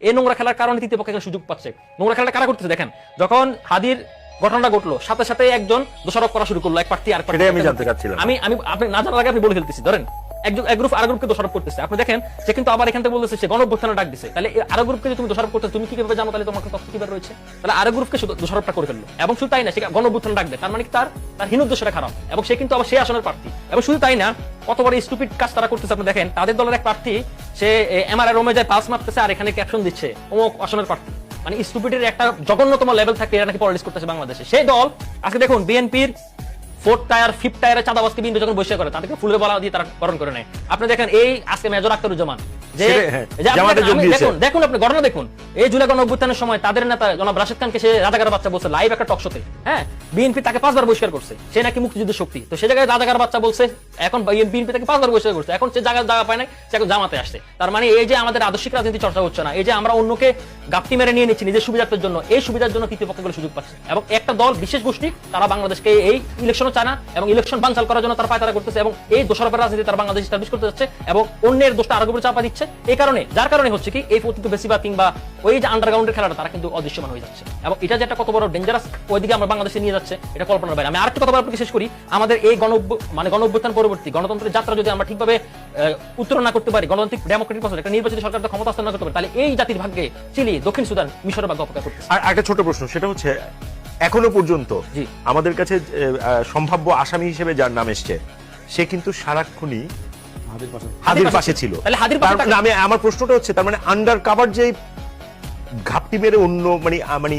এই নোংরা খেলার কারণে তৃতীয় পক্ষে সুযোগ পাচ্ছে। নোংরা খেলাটা কারা করতেছে দেখেন, যখন হাদির ঘটনাটা ঘটলো সাথে সাথে একজন দোষারোপ করা শুরু করলো, এক প্রার্থী আর প্রার্থী। আমি জানতে চাচ্ছিলাম, আমি আপনি না জানার আগে আপনি বলে ফেলতেছি। ধরেন এক গ্রুপ আর গ্রুপকে দোষারোপ করতেছে, আপনি দেখেন সে কিন্তু আবার এখান থেকে বলতেছে সে গণঅভ্যুত্থানে ডাক দিছে। তাহলে আর গ্রুপকে তুমি দোষারোপ করতে তুমি কিভাবে জানো, তাহলে তোমার তথ্য কিভাবে রয়েছে? তাহলে আর গ্রুপকে দোষারোপটা করে ফেললো, এবং শুধু তাই না সে গণঅভ্যুত্থানে ডাক দেয়, তার মানে তার হীন উদ্দেশ্যটা খারাপ, এবং সে কিন্তু আবার সেই আসনের প্রার্থী। এবং শুধু তাই না, কত বড় স্টুপিড কাজ তারা করতেছে আপনি দেখেন। তাদের দলের এক প্রার্থী সে এমআরআই রুমে যায় পাস মারতেছে, আর এখানে ক্যাপশন দিচ্ছে অমুক আসনের প্রার্থী। মানে স্টুপিডের একটা জঘন্যতম লেভেল থাকে, এরা নাকি পলিটিক্স করতেছে বাংলাদেশে। সেই দল আজকে দেখুন বিএনপির 4th টায়ার 5th টায়ারে চাঁদাবাজকে বিএনপি যখন বসে করে তাদেরকে ফুলের বালা দিয়ে তারা বরণ করে নেয়। আপনি দেখেন এই আজকে মেজর আখতারুজ্জামান যে দেখুন আপনি ঘটনা দেখুন, এই জুলাই গণঅভ্যুত্থানের সময় তাদের নেতা জনাব রাশেদ খানকে সে রাজাকার বাচ্চা বলছে লাইভ একটা টক শোতে। হ্যাঁ, বিএনপি তাকে 5 বার বহিষ্কার করছে, সে নাকি মুক্তিযুদ্ধের শক্তি। তো সে জায়গায় রাজাকার বাচ্চা বলছে, এখন বিএনপি তাকে 5 বার বহিষ্কার করছে, এখন সে জায়গা পায় না, সে এখন জামাতে আসছে। তার মানে এই যে আমাদের আদর্শিক রাজনীতি চর্চা হচ্ছে না, এই যে আমরা অন্যকে গাপ্তি মেরে নিয়ে নিচ্ছি নিজের সুবিধার জন্য, এই সুবিধার জন্য তৃতীয় পক্ষগুলো সুযোগ পাচ্ছে। এবং একটা দল বিশেষ গোষ্ঠী তারা বাংলাদেশকে এই ইলেকশনও চায় না, এবং ইলেকশন বানচাল করার জন্য তারা পায়তারা করতেছে, এবং এই দোষারোপের রাজনীতি তারা বাংলাদেশ এস্টাবলিশ করতে যাচ্ছে, এবং অন্যের দোষটা আরো উপরে চাপা দিচ্ছে। এই কারণে যার কারণে হচ্ছে কি এই প্রতিটি বেশিরভাগ কিংবা ওই যে আন্ডারগ্রাউন্ডের খেলাটা তারা কিন্তু অদৃশ্যমান হয়ে যাচ্ছে, এবং এটা যে একটা কত বড় ডেঞ্জারাস ওইদিকে আমরা বাংলাদেশে নিয়ে যাচ্ছে এটা কল্পনার বাইরে। আমি আরেকটা কথা বলার শেষ করি, আমাদের এই গণঅভ্যুত্থান পরবর্তী গণতন্ত্রের যাত্রা যদি আমরা ঠিকভাবে উত্তরণ না করতে পারি, গণতান্ত্রিক ডেমোক্রেটিক প্রসেস একটা নির্বাচিত সরকার ক্ষমতা হস্তান্তর না করতে পারি, তাহলে এই জাতির ভাগ্যে চিলি, দক্ষিণ সুদান, মিশরের ভাগ্য অপেক্ষা করতেছে। আর একটা ছোট প্রশ্ন, সেটা হচ্ছে এখনো পর্যন্ত আমাদের কাছে সম্ভাব্য আসামি হিসেবে যার নাম এসছে সে কিন্তু সারাক্ষণই হাদির পাশে ছিল। আমি আমার প্রশ্নটা হচ্ছে তার মানে আন্ডার কাভার যে ঘাপটি মেরে অন্য মানে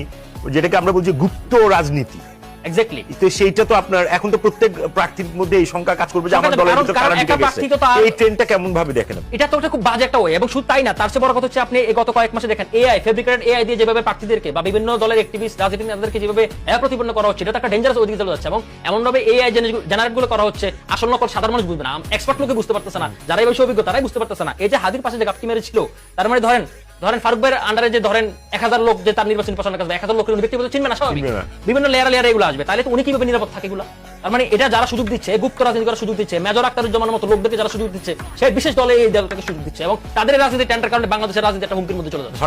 যেটাকে আমরা বলছি গুপ্ত রাজনীতি, এক্স্যাক্টলি, তো সেইটা তো আপনার এখন তো প্রত্যেক প্রার্থীর মধ্যে এই সংখ্যা কাজ করবে যে আমার দলের ভিতর কারা ঢুকে গেছে। এই ট্রেন্ডটা কেমন ভাবে দেখেন? এটা তো একটা খুব বাজে একটা ওয়ে। এবং শুধু তাই না, তার চেয়ে বড় কথা হচ্ছে আপনি এই গত কয়েক মাসে দেখেন এআই, ফেব্রিকেটেড এআই দিয়ে যেভাবে প্রার্থীদেরকে বা বিভিন্ন দলের অ্যাক্টিভিস্ট রাজনীতিক নেতাদেরকে যেভাবে প্রতিপন্ন করা হচ্ছে, এটা তো একটা ডেঞ্জারাস ওদিকে চলে যাচ্ছে। এবং এমন ভাবে এআই জেনারেট গুলো করা হচ্ছে, আসল নকল সাধারণ মানুষ বুঝবে না, এক্সপার্ট লোকে বুঝতে পারতেছে না, যারা এই বেশি অভিজ্ঞ তারাই বুঝতে পারতেছে না। এই যে হাদির পাশে যে গাপটি মেরে ছিল, তার মানে ধরেন ফারুক ভাইয়ের আন্ডারে যে ধরেন 1000 লোক যে তার নির্বাচনী প্রচারণা কাজ 1000 লোকের ব্যক্তিগত চিনবে না, স্বাভাবিক বিভিন্ন লেয়ারে এগুলো আসবে, তাহলে তো উনি কিভাবে নিরাপদ থাকে এগুলো? তার মানে এটা যারা সুযোগ দিচ্ছে, গুপ্ত রাজনীতি করার সুযোগ দিচ্ছে, মেজর আখতারুজ্জামানের মতো লোকদেরকে যারা সুযোগ দিচ্ছে, সেই বিশেষ দলে এই দলটাকে সুযোগ দিচ্ছে, এবং তাদের রাজনীতি টেন্ডার কারণে বাংলাদেশের রাজনীতি একটা হুমকির মধ্যে চলে যাচ্ছে।